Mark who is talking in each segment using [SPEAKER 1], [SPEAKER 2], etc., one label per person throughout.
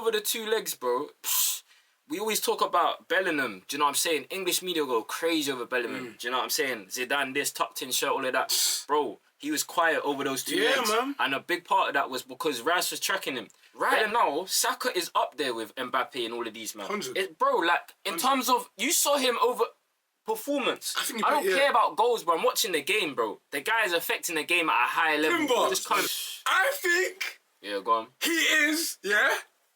[SPEAKER 1] Over the two legs, bro. We always talk about Bellingham. Do you know what I'm saying? English media go crazy over Bellingham. Do you know what I'm saying? Zidane, this tucked in shirt, all of that. Bro, he was quiet over those two legs.
[SPEAKER 2] Man.
[SPEAKER 1] And a big part of that was because Rice was tracking him. Right now, Saka is up there with Mbappe and all of these, man.
[SPEAKER 2] 100.
[SPEAKER 1] Bro, like, in terms of, you saw him over performance. I don't care about goals, bro. I'm watching the game, bro. The guy is affecting the game at a high level.
[SPEAKER 2] I think...
[SPEAKER 1] Yeah, go on.
[SPEAKER 2] He is,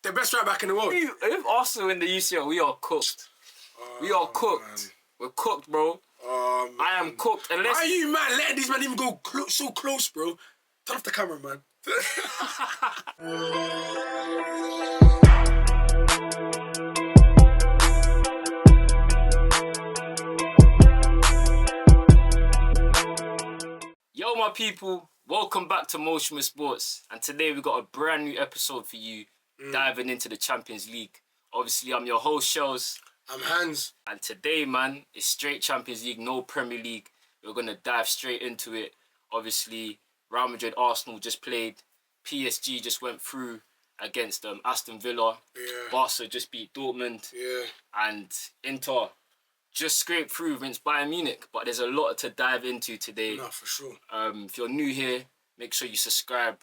[SPEAKER 2] the best right back in the world.
[SPEAKER 1] If Arsenal in the UCL, we are cooked. We are cooked. Man. We're cooked, bro. I am cooked. Unless...
[SPEAKER 2] Why are you, man, letting these men even go so close, bro? Turn off the camera, man.
[SPEAKER 1] Yo, my people. Welcome back to Motion with Sports. And today we got a brand new episode for you, diving into the Champions League. Obviously, I'm your host, Shells.
[SPEAKER 2] I'm Hans.
[SPEAKER 1] And today, man, it's straight Champions League, no Premier League. We're going to dive straight into it. Obviously, Real Madrid, Arsenal just played. PSG just went through against Aston Villa.
[SPEAKER 2] Yeah.
[SPEAKER 1] Barca just beat Dortmund.
[SPEAKER 2] Yeah.
[SPEAKER 1] And Inter just scraped through against Bayern Munich. But there's a lot to dive into today.
[SPEAKER 2] No, for sure.
[SPEAKER 1] If you're new here, make sure you subscribe.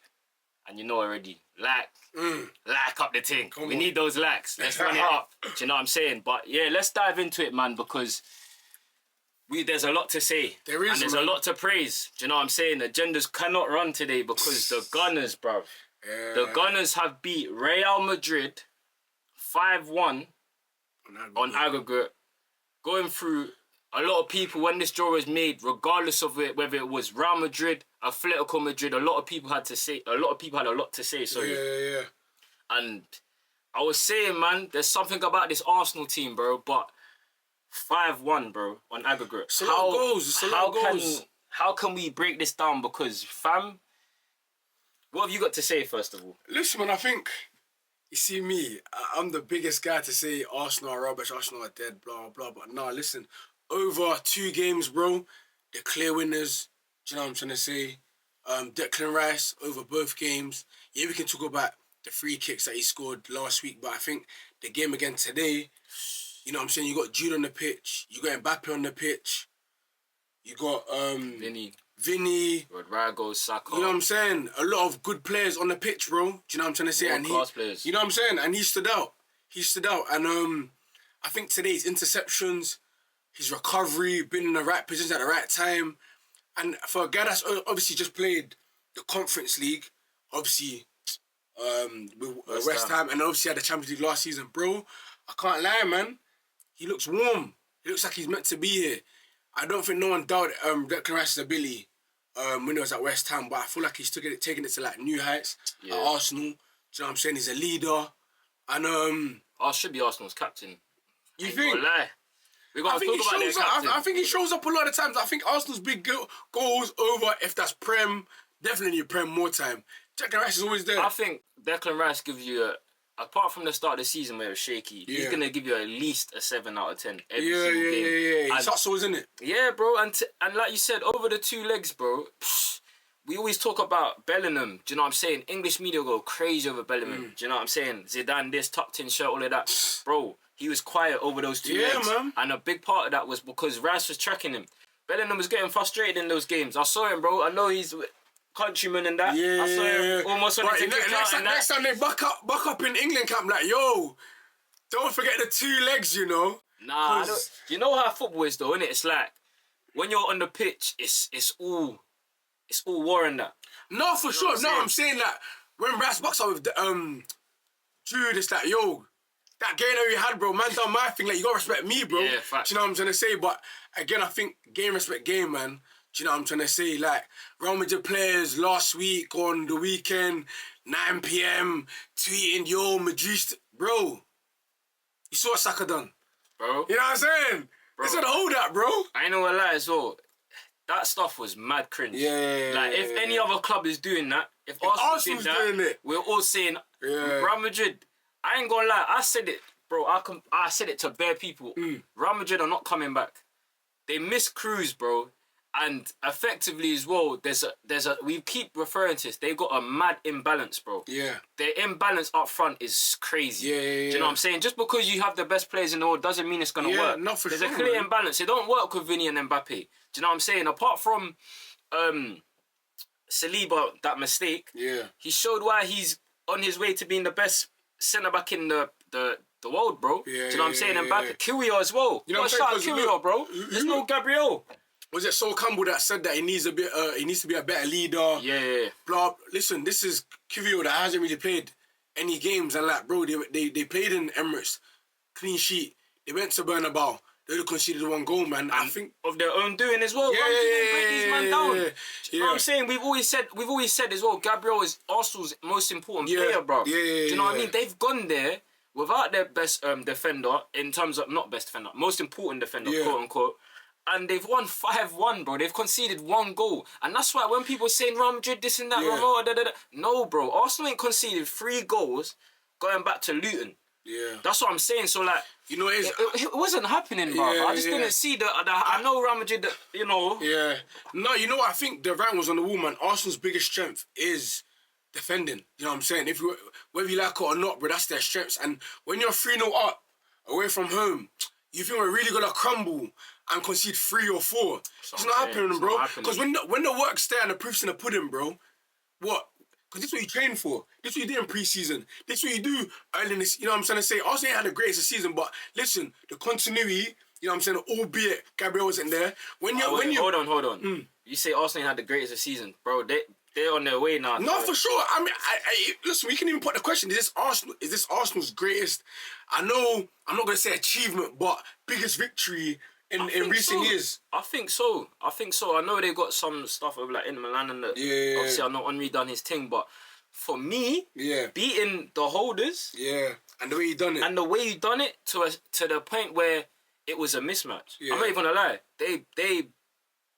[SPEAKER 1] And you know already, like up the thing. We need those likes. Let's run it up. Do you know what I'm saying? But yeah, let's dive into it, man, because there's a lot to say.
[SPEAKER 2] There is,
[SPEAKER 1] and there's a lot to praise. Do you know what I'm saying? Agendas cannot run today because the Gunners, bruv. Yeah. The Gunners have beat Real Madrid 5-1 on aggregate. Going through a lot of people, when this draw was made, regardless of it, whether it was Real Madrid, Atletico Madrid, a lot of people had a lot to say, sorry.
[SPEAKER 2] Yeah.
[SPEAKER 1] And I was saying, man, there's something about this Arsenal team, bro, but 5-1, bro, on aggregate.
[SPEAKER 2] It's a lot of goals. It's a lot of goals.
[SPEAKER 1] How can we break this down? Because, fam, what have you got to say, first of all?
[SPEAKER 2] Listen, man, I think, you see me, I'm the biggest guy to say Arsenal are rubbish, Arsenal are dead, blah, blah, but nah, listen, over 2 games, bro, they're clear winners. Do you know what I'm trying to say? Declan Rice over both games. Yeah, we can talk about the free kicks that he scored last week, but I think the game again today, you know what I'm saying? You got Jude on the pitch. You got Mbappe on the pitch. You got Vinny.
[SPEAKER 1] Rodrigo, Saka.
[SPEAKER 2] You know what I'm saying? A lot of good players on the pitch, bro. Do you know what I'm trying to say?
[SPEAKER 1] Class players.
[SPEAKER 2] You know what I'm saying? And he stood out. And I think today's interceptions, his recovery, been in the right positions at the right time. And for a guy that's obviously just played the Conference League, obviously with West Ham, and obviously had the Champions League last season, bro, I can't lie, man. He looks warm. He looks like he's meant to be here. I don't think no one doubted Declan Rice's ability when he was at West Ham, but I feel like he's taking it to like new heights at Arsenal. Do you know what I'm saying? He's a leader. And
[SPEAKER 1] should be Arsenal's captain.
[SPEAKER 2] You think?
[SPEAKER 1] We got to talk about their captain.
[SPEAKER 2] I think he shows up a lot of times. I think Arsenal's big goals over, if that's Prem, definitely Prem more time. Declan Rice is always there.
[SPEAKER 1] I think Declan Rice gives you apart from the start of the season where it was shaky, he's going to give you at least a 7 out of 10 every single game.
[SPEAKER 2] Yeah. He's hustle, isn't it?
[SPEAKER 1] Yeah, bro. And like you said, over the 2 legs, bro, we always talk about Bellingham. Do you know what I'm saying? English media go crazy over Bellingham. Do you know what I'm saying? Zidane, this tucked in shirt, all of that. Bro, he was quiet over those 2 legs.
[SPEAKER 2] Man.
[SPEAKER 1] And a big part of that was because Rice was tracking him. Bellingham was getting frustrated in those games. I saw him, bro. I know he's countryman and that.
[SPEAKER 2] Yeah.
[SPEAKER 1] I saw him almost on the
[SPEAKER 2] next time they buck up in England camp, like, yo, don't forget the 2 legs, you know.
[SPEAKER 1] Nah, you know how football is though, innit? It's like when you're on the pitch, it's all war and that.
[SPEAKER 2] No, for sure. No, I'm saying like when Rice bucks up with Jude, it's like, yo, that game that we had, bro, man done my thing. Like, you gotta respect me, bro.
[SPEAKER 1] Yeah, facts.
[SPEAKER 2] Do you know what I'm trying to say? But again, I think game respect game, man. Do you know what I'm trying to say? Like, Real Madrid players last week on the weekend, 9 p.m, tweeting, yo, Madrid, bro. You saw what Saka done.
[SPEAKER 1] Bro.
[SPEAKER 2] You know what I'm saying? Bro. It's gonna hold that, bro. I
[SPEAKER 1] ain't gonna lie as well. That stuff was mad cringe.
[SPEAKER 2] Yeah.
[SPEAKER 1] Like, if any other club is doing that, if Arsenal's doing that, we're all saying, Real Madrid, I ain't gonna lie, I said it, bro. I said it to bare people. Real Madrid are not coming back. They missed Cruz, bro. And effectively as well, there's a we keep referring to this. They got a mad imbalance, bro.
[SPEAKER 2] Yeah.
[SPEAKER 1] Their imbalance up front is crazy.
[SPEAKER 2] Yeah.
[SPEAKER 1] Do you know what I'm saying? Just because you have the best players in the world doesn't mean it's gonna work.
[SPEAKER 2] Not for
[SPEAKER 1] There's
[SPEAKER 2] sure,
[SPEAKER 1] a clear
[SPEAKER 2] man.
[SPEAKER 1] imbalance. It don't work with Vinny and Mbappe. Do you know what I'm saying? Apart from Saliba, that mistake.
[SPEAKER 2] Yeah.
[SPEAKER 1] He showed why he's on his way to being the best centre back in the world, bro.
[SPEAKER 2] Yeah,
[SPEAKER 1] do you know what I'm saying?
[SPEAKER 2] yeah,
[SPEAKER 1] And Mbappe,
[SPEAKER 2] yeah.
[SPEAKER 1] Kiwior as well.
[SPEAKER 2] You know what I'm
[SPEAKER 1] shout out
[SPEAKER 2] saying?
[SPEAKER 1] Kiwior, bro. There's no Gabriel.
[SPEAKER 2] Was it Sol Campbell that said that he needs a bit? He needs to be a better leader.
[SPEAKER 1] Yeah.
[SPEAKER 2] Blah. Listen, this is Kiwior that hasn't really played any games, and like, bro, they played in Emirates, clean sheet. They went to Bernabeu. They only conceded 1 goal, man. I think
[SPEAKER 1] of their own doing as well.
[SPEAKER 2] Yeah,
[SPEAKER 1] Didn't break these man down.
[SPEAKER 2] yeah.
[SPEAKER 1] You know what I'm saying? We've always said as well. Gabriel is Arsenal's most important player, bro.
[SPEAKER 2] Yeah,
[SPEAKER 1] Do you know what I mean? They've gone there without their best defender in terms of not best defender, most important defender, quote unquote. And they've won 5-1, bro. They've conceded 1 goal. And that's why when people saying Real Madrid, this and that, no, bro. Arsenal ain't conceded 3 goals going back to Luton.
[SPEAKER 2] Yeah.
[SPEAKER 1] That's what I'm saying. So, like,
[SPEAKER 2] you know,
[SPEAKER 1] it wasn't happening, bro. I just didn't see the I know Real Madrid, you know.
[SPEAKER 2] Yeah. No, you know what? I think the writing was on the wall, man. Arsenal's biggest strength is defending. You know what I'm saying? Whether you like it or not, bro, that's their strengths. And when you're 3-0 up, away from home, you think we're really going to crumble and concede 3 or 4. It's not happening, bro. Because when the work's there and the proof's in the pudding, bro, what? Because this is what you train for. This is what you do in pre-season. This is what you do early in this. You know what I'm trying to say? Arsenal ain't had the greatest season, but listen, the continuity, you know what I'm saying, albeit Gabriel wasn't there. Hold
[SPEAKER 1] on. You say Arsenal had the greatest season, bro. They're on their way now.
[SPEAKER 2] No, for sure. I mean, listen, we can even put the question, is this Arsenal's greatest, I know, I'm not going to say achievement, but biggest victory in recent years?
[SPEAKER 1] I think so. I know they got some stuff with like Inter Milan and obviously I know Henry done his thing, but for me, beating the holders,
[SPEAKER 2] and the way you done it,
[SPEAKER 1] to the point where it was a mismatch. I'm not even gonna lie. They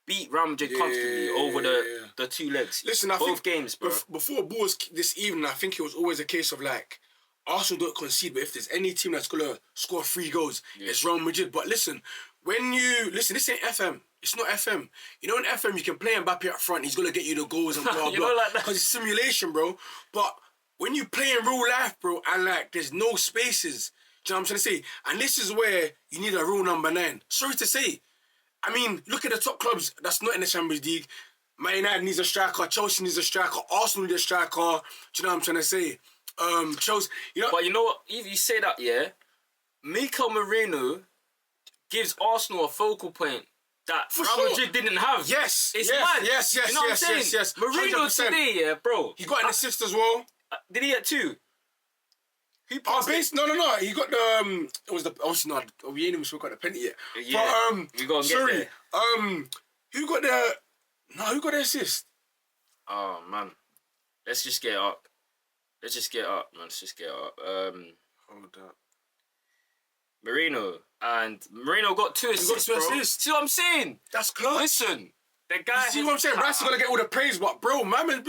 [SPEAKER 1] beat Real Madrid comfortably over the 2 legs.
[SPEAKER 2] Listen, I
[SPEAKER 1] both
[SPEAKER 2] think
[SPEAKER 1] games, bro.
[SPEAKER 2] Before balls this evening, I think it was always a case of like, Arsenal don't concede, but if there's any team that's gonna score 3 goals, it's Real Madrid. But listen, this ain't FM. It's not FM. You know, in FM, you can play Mbappe up front. He's gonna get you the goals and blah, blah.
[SPEAKER 1] Like that.
[SPEAKER 2] Because it's simulation, bro. But when you play in real life, bro, and like, there's no spaces, do you know what I'm trying to say? And this is where you need a real number 9. Sorry to say. I mean, look at the top clubs that's not in the Champions League. Man United needs a striker. Chelsea needs a striker. Arsenal needs a striker. Do you know what I'm trying to say? Chelsea, you know.
[SPEAKER 1] But you know what? If you say that, Mikel Merino gives Arsenal a focal point that Real Madrid didn't have.
[SPEAKER 2] Yes.
[SPEAKER 1] It's mad.
[SPEAKER 2] Yes.
[SPEAKER 1] You know what I'm saying?
[SPEAKER 2] Yes.
[SPEAKER 1] Merino
[SPEAKER 2] 100%.
[SPEAKER 1] today, bro.
[SPEAKER 2] He got an assist as well.
[SPEAKER 1] Did he get 2? Who passed it?
[SPEAKER 2] No. He got the it was the obviously not. We ain't even spoke about the penalty yet.
[SPEAKER 1] Yeah.
[SPEAKER 2] But
[SPEAKER 1] we gonna
[SPEAKER 2] sorry.
[SPEAKER 1] get there.
[SPEAKER 2] Who got the assist?
[SPEAKER 1] Oh man. Let's just get it up. Man.
[SPEAKER 2] Hold up.
[SPEAKER 1] Merino got 2 assists, bro. See what I'm saying?
[SPEAKER 2] That's close.
[SPEAKER 1] Listen, the guy.
[SPEAKER 2] You see what I'm saying? Rice is gonna get all the praise, but bro, man,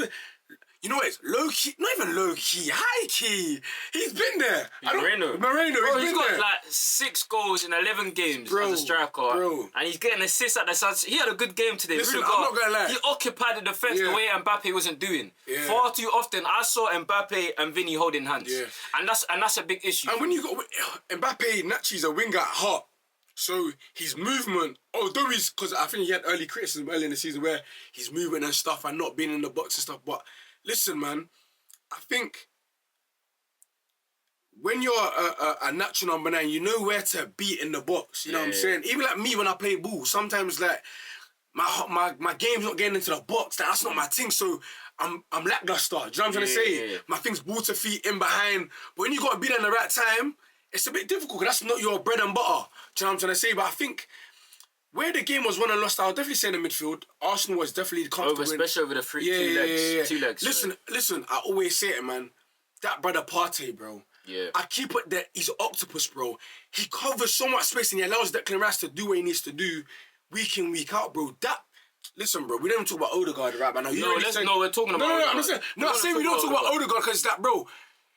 [SPEAKER 2] you know what? It's low key, not even low key, high key. He's been there.
[SPEAKER 1] Moreno,
[SPEAKER 2] bro,
[SPEAKER 1] he's got
[SPEAKER 2] there.
[SPEAKER 1] like 6 goals in 11 games
[SPEAKER 2] Bro,
[SPEAKER 1] as a striker, and he's getting assists at the side. He had a good game today.
[SPEAKER 2] Listen, I'm not gonna lie.
[SPEAKER 1] He occupied the defense the way Mbappe wasn't doing. Far too often, I saw Mbappe and Vinny holding hands, and that's a big issue.
[SPEAKER 2] And when you got Mbappe, naturally he's a winger at heart. So his movement, although because I think he had early criticism early in the season where his movement and stuff and not being in the box and stuff, but listen, man, I think when you're a natural number 9, you know where to beat in the box. You know what I'm saying? Even like me when I play ball, sometimes like my game's not getting into the box. That's not my thing. So I'm lackluster. Do you know what I'm trying to say?
[SPEAKER 1] Yeah.
[SPEAKER 2] My thing's ball to feet in behind. But when you got to be there in the right time, it's a bit difficult because that's not your bread and butter. Do you know what I'm trying to say? But I think where the game was won and lost, I'll definitely say in the midfield, Arsenal was definitely comfortable.
[SPEAKER 1] Especially over the 2 legs.
[SPEAKER 2] Listen, I always say it, man. That brother Partey, bro.
[SPEAKER 1] Yeah.
[SPEAKER 2] I keep it there. He's an octopus, bro. He covers so much space and he allows Declan Rice to do what he needs to do week in, week out, bro. Listen, bro, we don't even talk about Odegaard right now.
[SPEAKER 1] We're talking about
[SPEAKER 2] I'm saying, I'm saying we don't talk about Odegaard because it's that, bro.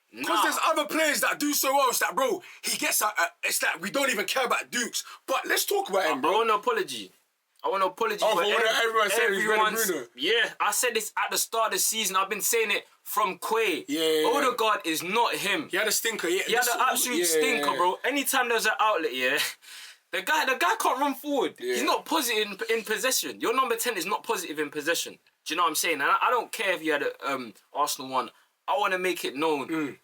[SPEAKER 2] Because there's other players that do so well. It's that, bro, he gets it's that we don't even care about Dukes. But let's talk about him, bro.
[SPEAKER 1] I want an apology. I want to apologize
[SPEAKER 2] for
[SPEAKER 1] for
[SPEAKER 2] what everyone said he's better than Bruno.
[SPEAKER 1] Yeah, I said this at the start of the season. I've been saying it from Quay.
[SPEAKER 2] Yeah.
[SPEAKER 1] Odegaard is not him.
[SPEAKER 2] He had a stinker. Yeah,
[SPEAKER 1] he had an absolute stinker, bro. Anytime there's an outlet, the guy can't run forward. Yeah. He's not positive in possession. Your number 10 is not positive in possession. Do you know what I'm saying? And I don't care if you had a Arsenal one. I want to make it known.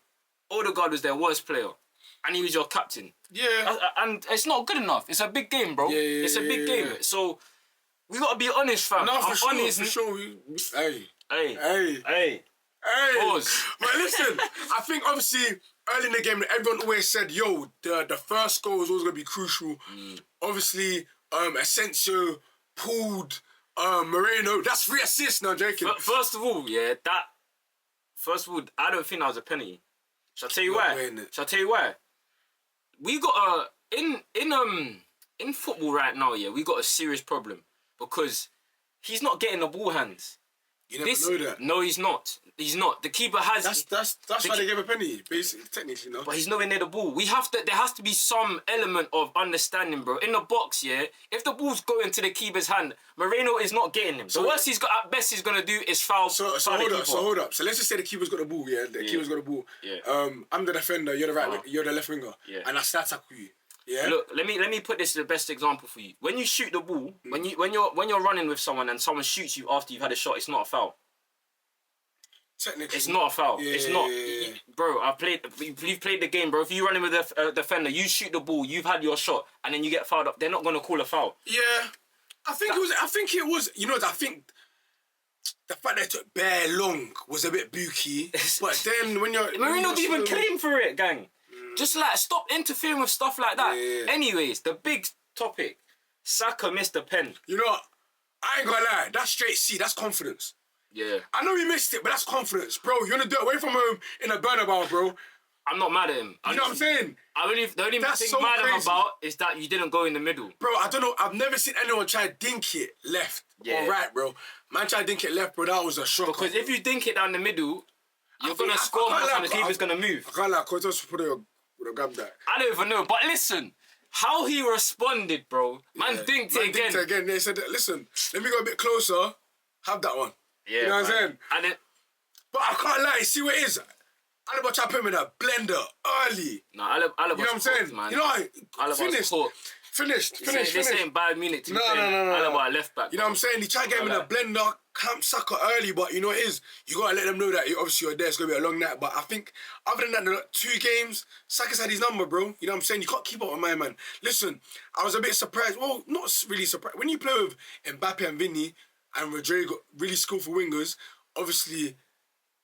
[SPEAKER 1] Odegaard was their worst player. And he was your captain. Yeah. And it's not good enough. It's a big game, bro. Yeah, it's a big game. So, we got to be honest, fam.
[SPEAKER 2] No,
[SPEAKER 1] I'm honest.
[SPEAKER 2] For sure.
[SPEAKER 1] Hey. Pause.
[SPEAKER 2] But listen, I think obviously early in the game, everyone always said, yo, the first goal was always going to be crucial. Obviously, Asensio pulled Moreno. That's 3 assists now, joking.
[SPEAKER 1] First of all, I don't think that was a penalty. Shall I tell you why? We got in football right now, we got a serious problem because he's not getting the ball hands.
[SPEAKER 2] You never know that.
[SPEAKER 1] No, he's not. He's not. The keeper has.
[SPEAKER 2] That's why they gave a penalty, basically, technically, no.
[SPEAKER 1] But he's nowhere near the ball. There has to be some element of understanding, bro. In the box, if the ball's going to the keeper's hand, Moreno is not getting him. The worst at best he's gonna do is foul. So
[SPEAKER 2] hold up. So let's just say the keeper's got the ball, The keeper's got the ball. Yeah. I'm the defender. You're the you're the left winger. Yeah. And I start tackle you. Yeah.
[SPEAKER 1] Look, let me put this the best example for you. When you shoot the ball, when you're running with someone and someone shoots you after you've had a shot, it's not a foul.
[SPEAKER 2] Technically,
[SPEAKER 1] it's not a foul.
[SPEAKER 2] Yeah,
[SPEAKER 1] it's not, bro. You've played the game, bro. If you're running with a defender, you shoot the ball, you've had your shot, and then you get fouled up. They're not gonna call a foul.
[SPEAKER 2] Yeah, I think it was. You know, I think the fact that it took bare long was a bit booky. But then when
[SPEAKER 1] Marino didn't even claim for it, gang. Just stop interfering with stuff like that. Yeah. Anyways, the big topic: Saka missed the pen.
[SPEAKER 2] You know what? I ain't gonna lie. That's straight C. That's confidence.
[SPEAKER 1] Yeah.
[SPEAKER 2] I know he missed it, but that's confidence. Bro, you want to do it away from home in a Bernabeu, bro.
[SPEAKER 1] I'm not mad at him.
[SPEAKER 2] You know what I'm saying?
[SPEAKER 1] The only thing I'm mad at him about is that you didn't go in the middle.
[SPEAKER 2] Bro, I don't know. I've never seen anyone try to dink it left or right, bro. Man tried to dink it left, bro. That was a shock.
[SPEAKER 1] Because if you dink it down the middle, you're going to score more and the keeper's going to move.
[SPEAKER 2] I can't lie. Kotos would have grabbed that.
[SPEAKER 1] I don't even know. But listen, how he responded, bro. Man dinked it again.
[SPEAKER 2] They said, listen, let me go a bit closer. Have that one.
[SPEAKER 1] Yeah,
[SPEAKER 2] you know what I'm saying?
[SPEAKER 1] And then,
[SPEAKER 2] but I can't lie, see what it is? Alaba tried to put him in a blender early.
[SPEAKER 1] No, Alaba
[SPEAKER 2] you know what I'm saying?
[SPEAKER 1] Man.
[SPEAKER 2] You know
[SPEAKER 1] what?
[SPEAKER 2] Finished.
[SPEAKER 1] This ain't Bayern Munich to be
[SPEAKER 2] No.
[SPEAKER 1] Alaba left back.
[SPEAKER 2] You know what I'm saying? He tried to get him in a blender, camp Saka early, but you know what it is? You got to let them know that obviously you're there, it's going to be a long night. But I think other than that, 2 games, Saka's had his number, bro. You know what I'm saying? You can't keep up with my man. Listen, I was a bit surprised. Well, not really surprised. When you play with Mbappe and Vinny and Rodrigo, really skillful wingers, obviously,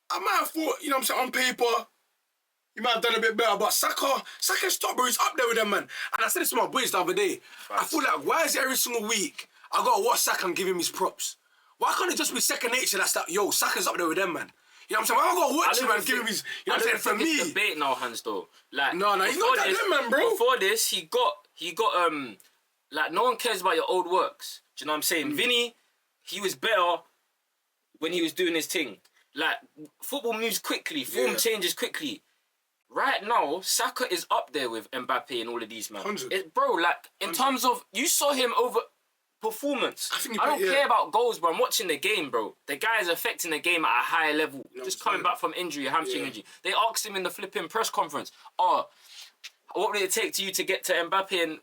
[SPEAKER 2] I might have thought, you know what I'm saying, on paper, you might have done a bit better, but Saka's top, bro, he's up there with them, man. And I said this to my boys the other day. Right. I feel like, why is it every single week I got to watch Saka and give him his props? Why can't it just be second nature that's that, yo, Saka's up there with them, man? You know what I'm saying? Why I got to watch him and give him his, you know what I'm saying, for me?
[SPEAKER 1] It's debate now, Hans, though. Like,
[SPEAKER 2] no, he's not that good, man, bro.
[SPEAKER 1] Before this, he got, like, no one cares about your old works. Do you know what I'm saying? Vinny, he was better when he was doing his thing. Like, football moves quickly, form changes quickly. Right now, Saka is up there with Mbappe and all of these, man. 100. Bro, like, in 100. Terms of, you saw him over performance. I don't care about goals, bro. I'm watching the game, bro. The guy is affecting the game at a higher level. Just coming back from injury, a hamstring injury. They asked him in the flipping press conference, what would it take to you to get to Mbappe and...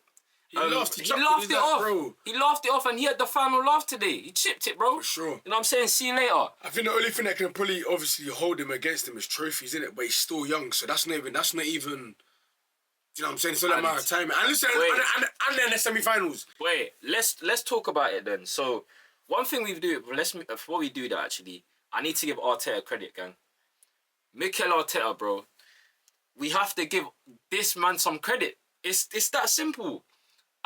[SPEAKER 1] He laughed it off. Bro. He laughed it off and he had the final laugh today. He chipped it, bro.
[SPEAKER 2] For sure.
[SPEAKER 1] You know what I'm saying? See you later.
[SPEAKER 2] I think the only thing that can probably obviously hold him against him is trophies, innit? But he's still young, so that's not even. You know what I'm saying? It's all a matter of time. And listen, and then the semi-finals.
[SPEAKER 1] Wait, let's talk about it then. So, one thing we do, before we do that actually, I need to give Arteta credit, gang. Mikel Arteta, bro. We have to give this man some credit. It's that simple.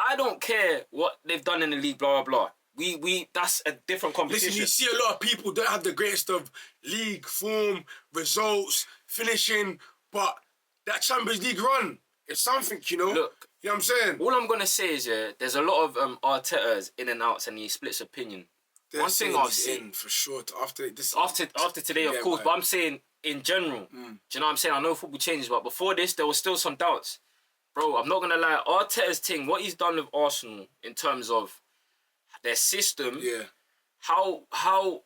[SPEAKER 1] I don't care what they've done in the league, blah, blah, blah. That's a different competition.
[SPEAKER 2] Listen, you see a lot of people don't have the greatest of league form, results, finishing, but that Champions League run, it's something, you know?
[SPEAKER 1] Look.
[SPEAKER 2] You know what I'm saying?
[SPEAKER 1] All I'm going to say is, there's a lot of Arteta's in and outs and he splits opinion. One thing I've seen...
[SPEAKER 2] for sure. After
[SPEAKER 1] today, of course, but I'm saying in general. Do you know what I'm saying? I know football changes, but before this, there was still some doubts. Bro, I'm not going to lie. Arteta's thing, what he's done with Arsenal in terms of their system,
[SPEAKER 2] Yeah.
[SPEAKER 1] how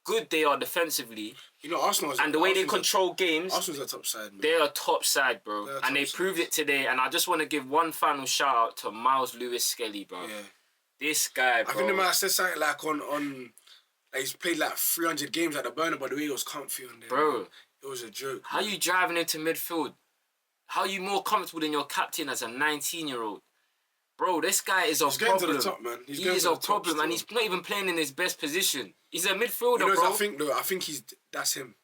[SPEAKER 1] good they are defensively,
[SPEAKER 2] You know, Arsenal
[SPEAKER 1] and the way they control games.
[SPEAKER 2] Arsenal's a top side, man.
[SPEAKER 1] They're a top side, bro. And they proved it today. And I just want to give one final shout out to Miles Lewis Skelly, bro.
[SPEAKER 2] Yeah.
[SPEAKER 1] This guy, bro.
[SPEAKER 2] I think the man said something like on like he's played like 300 games at the burner, but the way he was comfy on there,
[SPEAKER 1] bro.
[SPEAKER 2] Man, it was a joke.
[SPEAKER 1] How you driving into midfield? How are you more comfortable than your captain as a 19-year-old? Bro, this guy is a problem.
[SPEAKER 2] He's getting to the top, man.
[SPEAKER 1] He is a problem, and he's not even playing in his best position. He's a midfielder,
[SPEAKER 2] you know,
[SPEAKER 1] bro.
[SPEAKER 2] I think that's him.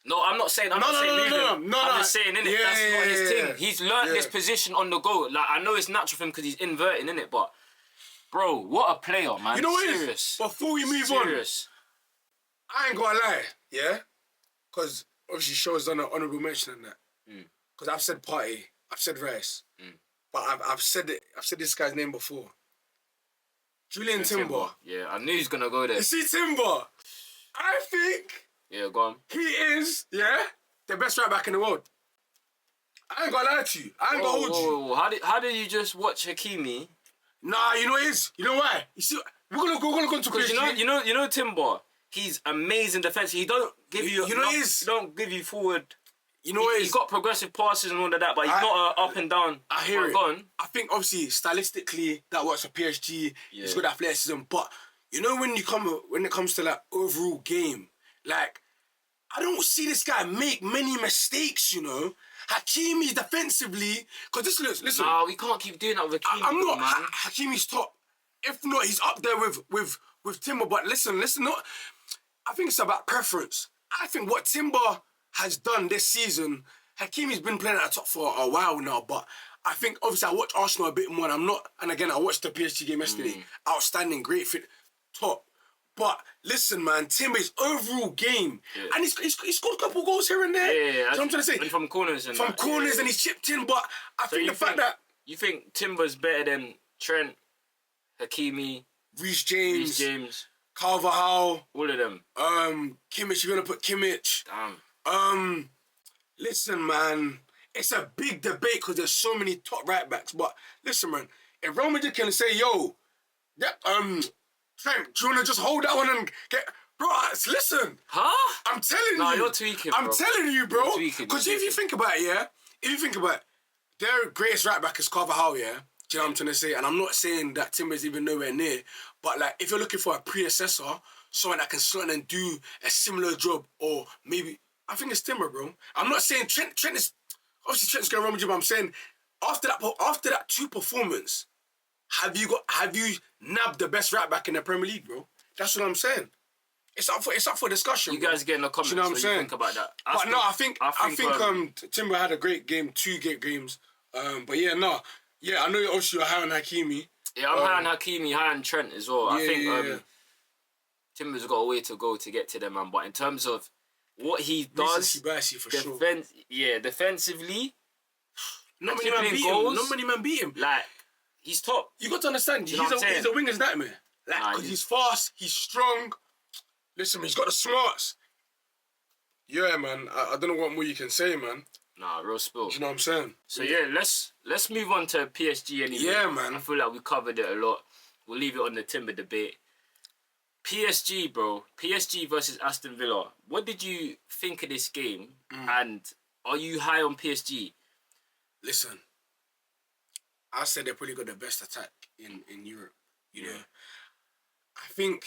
[SPEAKER 1] No, I'm not saying. I'm not saying no. I'm just saying, innit? That's not his thing. He's learnt this position on the go. Like, I know it's natural for him because he's inverting, innit? But, bro, what a player, man.
[SPEAKER 2] You know what
[SPEAKER 1] Serious.
[SPEAKER 2] it is? Before we move on, I ain't gonna lie, yeah? Because obviously Show's done an honourable mention in that. Because I've said Party, I've said Rice, but I've said this guy's name before. Julian Timber.
[SPEAKER 1] Yeah, I knew he was gonna go there.
[SPEAKER 2] You see Timber? I think...
[SPEAKER 1] Yeah, go on.
[SPEAKER 2] He is, the best right back in the world. I ain't gonna lie to you. I ain't gonna hold you.
[SPEAKER 1] How did you just watch Hakimi?
[SPEAKER 2] Nah, you know what it is? You know why? You see, we're gonna go into PSG.
[SPEAKER 1] You know Timber. He's amazing defense. He don't give you.
[SPEAKER 2] You know what it is?
[SPEAKER 1] He don't give you forward.
[SPEAKER 2] You know what it is?
[SPEAKER 1] He's got progressive passes and all of that, but he's not up and down.
[SPEAKER 2] I hear it.
[SPEAKER 1] Gone.
[SPEAKER 2] I think obviously stylistically that works for PSG. Yeah. He's got athleticism, but you know when it comes to like overall game, like I don't see this guy make many mistakes. You know, Hakimi's defensively, because listen.
[SPEAKER 1] Nah, we can't keep doing that with Hakimi.
[SPEAKER 2] I'm not. Hakimi's top. If not, he's up there with Timber. But listen. Not. I think it's about preference. I think what Timber has done this season, Hakimi's been playing at the top for a while now, but I think obviously I watch Arsenal a bit more and again I watched the PSG game yesterday. Outstanding, great fit, top. But listen, man, Timber's overall game, and he's scored a couple goals here and there.
[SPEAKER 1] Yeah.
[SPEAKER 2] You know what I'm trying to say?
[SPEAKER 1] And from corners and
[SPEAKER 2] and he's chipped in, but I think the fact that...
[SPEAKER 1] You think Timber's better than Trent, Hakimi,
[SPEAKER 2] Reece James, Carvajal,
[SPEAKER 1] all of them.
[SPEAKER 2] Kimmich, you're gonna put Kimmich.
[SPEAKER 1] Damn.
[SPEAKER 2] Listen, man, it's a big debate because there's so many top right backs. But listen, man, if Real Madrid can say, yo, Trent, do you wanna just hold that one and get, bro? Listen, I'm telling you.
[SPEAKER 1] Nah, you're tweaking, bro.
[SPEAKER 2] I'm telling you, bro.
[SPEAKER 1] Because
[SPEAKER 2] if you think about it, their greatest right back is Carvajal, yeah. Do you know what I'm trying to say? And I'm not saying that Timber's even nowhere near, but like if you're looking for a predecessor, someone that can sort and do a similar job, or maybe I think it's Timber, bro. I'm not saying Trent is obviously Trent's gonna run with you, but I'm saying after that 2 performance, have you nabbed the best right back in the Premier League, bro? That's what I'm saying. It's up for discussion.
[SPEAKER 1] You guys get in the comments. You know what I'm saying? Think about that.
[SPEAKER 2] I think Timber had a great game, 2 great games. But yeah, I know obviously you're high on Hakimi.
[SPEAKER 1] Yeah, I'm high on Hakimi, high on Trent as well. I think Timber's got a way to go to get to them, man. But in terms of what he does, defensively,
[SPEAKER 2] not many men beat him.
[SPEAKER 1] Like, he's top.
[SPEAKER 2] You got to understand, he's a winger's nightmare. Like, because he's fast, he's strong. Listen, he's got the smarts. Yeah, man. I don't know what more you can say, man.
[SPEAKER 1] Nah, real spill.
[SPEAKER 2] You know what I'm saying?
[SPEAKER 1] So yeah, let's move on to PSG anyway.
[SPEAKER 2] Yeah, man.
[SPEAKER 1] I feel like we covered it a lot. We'll leave it on the Timber debate. PSG, bro. PSG versus Aston Villa. What did you think of this game? And are you high on PSG?
[SPEAKER 2] Listen, I said they probably got the best attack in Europe. You know, I think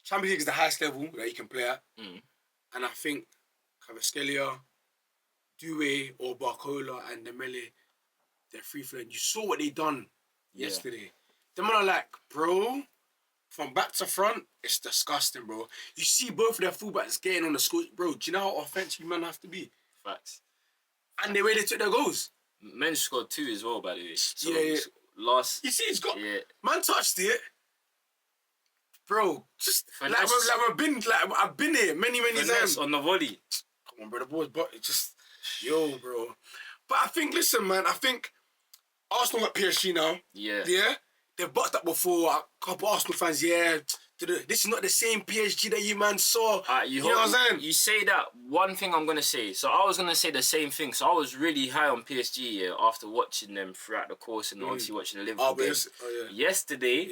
[SPEAKER 2] Champions League is the highest level that you can play at, and I think Kvaratskhelia, Doué or Barcola and Dembele, they're free flowing. You saw what they done yesterday. Them man are like, bro, from back to front, it's disgusting, bro. You see both of their fullbacks getting on the score, bro. Do you know how offensive you man have to be?
[SPEAKER 1] Facts.
[SPEAKER 2] And the way they took their goals.
[SPEAKER 1] Men scored 2 as well, by the way. So
[SPEAKER 2] last. You see, he's got man touched it. Bro, just I've been here many times
[SPEAKER 1] on the volley.
[SPEAKER 2] Come on, bro, the ball's just bro. But I think, listen, man, I think Arsenal got PSG now.
[SPEAKER 1] Yeah.
[SPEAKER 2] Yeah? They've bucked up before. A couple Arsenal fans, This is not the same PSG that you man saw. You know what I'm saying?
[SPEAKER 1] You say that. One thing I'm gonna say. So I was gonna say the same thing. So I was really high on PSG after watching them throughout the course and obviously watching the Liverpool game. Yesterday,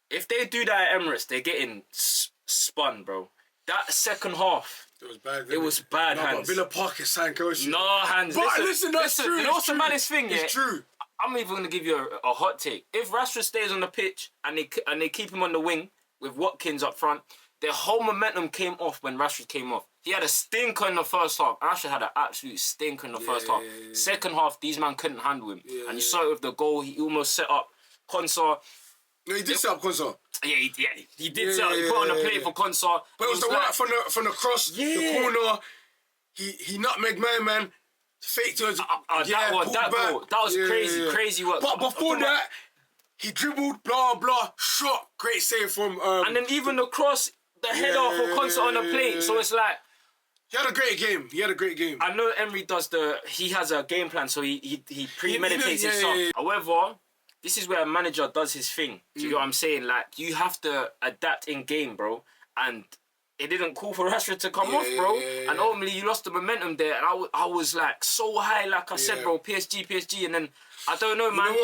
[SPEAKER 1] if they do that at Emirates, they're getting spun, bro. That second half.
[SPEAKER 2] It was bad.
[SPEAKER 1] It was bad hands.
[SPEAKER 2] But Villa Park is saying
[SPEAKER 1] no hands.
[SPEAKER 2] But listen, that's true.
[SPEAKER 1] You know what's the maddest thing?
[SPEAKER 2] It's true.
[SPEAKER 1] I'm even gonna give you a hot take. If Rashford stays on the pitch and they keep him on the wing with Watkins up front, their whole momentum came off when Rashford came off. He had a stinker in the first half. Rashford had an absolute stinker in the first half. Second half, these man couldn't handle him, and you saw it with the goal. He almost set up Konsa.
[SPEAKER 2] No, he did set up Konsa.
[SPEAKER 1] Yeah, he did set up. He put on the plate for Konsa.
[SPEAKER 2] But it was the work from the cross, the corner. He nutmegged man. Fake to us.
[SPEAKER 1] That was crazy work.
[SPEAKER 2] But before that, he dribbled, blah blah, shot, great save from.
[SPEAKER 1] And then even the cross, the header for Konsa on the plate. So it's like
[SPEAKER 2] he had a great game.
[SPEAKER 1] I know Emery he has a game plan, so he premeditates his stuff. However, this is where a manager does his thing. Do you know what I'm saying? Like, you have to adapt in game, bro. And it didn't call for Rashford to come off, bro. And ultimately, you lost the momentum there. And I was like so high, like I said, bro. PSG. And then, I don't know, man.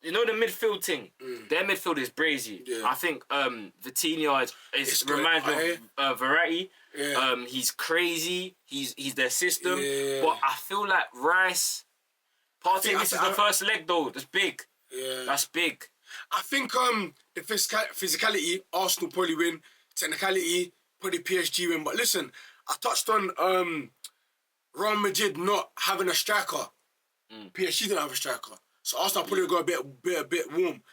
[SPEAKER 1] You know the midfield thing? Their midfield is brazy. I think Vitinha reminds me of Verratti. He's crazy. He's their system. But I feel like Rice... this is the first leg though. That's big. That's big.
[SPEAKER 2] I think the physicality, Arsenal probably win. Technicality, probably PSG win. But listen, I touched on Real Madrid not having a striker. PSG didn't have a striker. So Arsenal probably got a bit warm.